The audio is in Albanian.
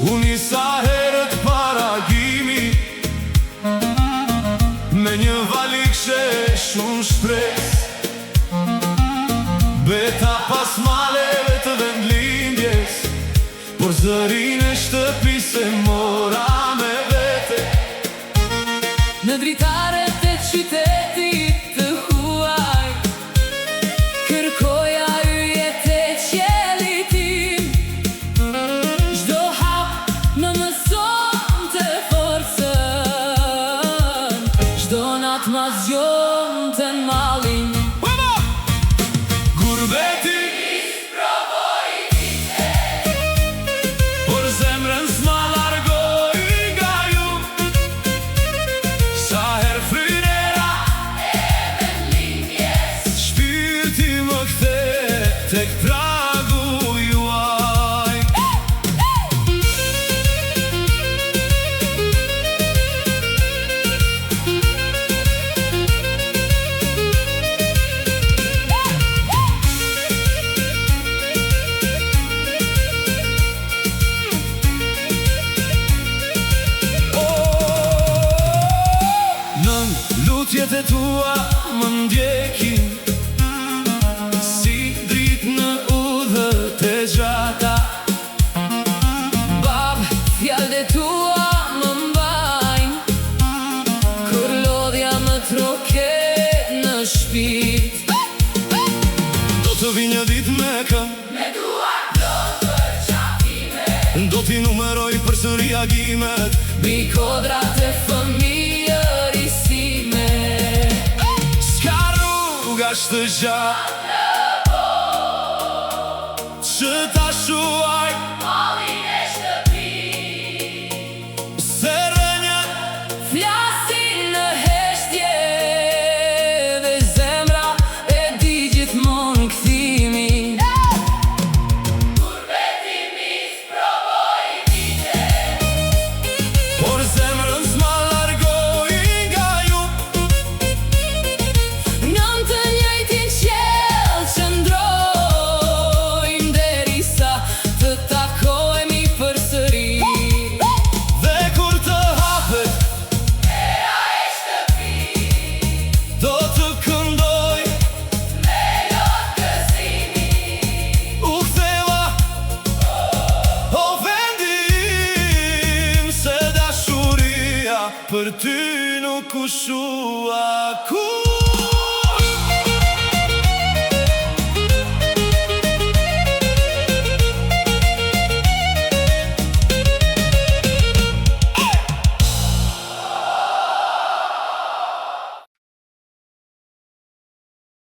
Unë sa herët paragimi me një valikëshe shumë shpres, beta pas maleve të vendlindjes, por zërin e shtëpisë e mora me vete. Në dritaret e qytetit të huaj, kërkoja yjet e qelit tim. Çdo hap në mëson të forcën, çdo nat ma zgjon të n'malin. Gurbeti Provoj vite, por zemrën s'ma largoj nga ju. Sa her frynera e vendlindjes, shpirti më kthe tek pragu juaj. Nën lutjet e tua më ndjekin si dritë në udhët e gjata. bab, fjalët e tua më mbajnë, kur lodhja më troket në shpirt. Do të vi një ditë me këm, Me duar plot për qafime, do t'i numeroj përsëri agimet. mbi kodrat e fëmijërisime. S'ka rruga shtë gjatë që ta shuaj Mallin e shtëpi, se rënjët flasin në heshtje, dhe zemra e di gjithmonë kthimin. Gurbeti mis provoj vite, por zemrën s'ma largoj nga ju. nën të njëjtin qiell qëndrojmë, derisa të takohemi përsëri. Dhe kur të hapet Era e shtëpi, do të këndoj melot gëzimi. u ktheva o vendim, se dashuria për ty nuk u shua kur.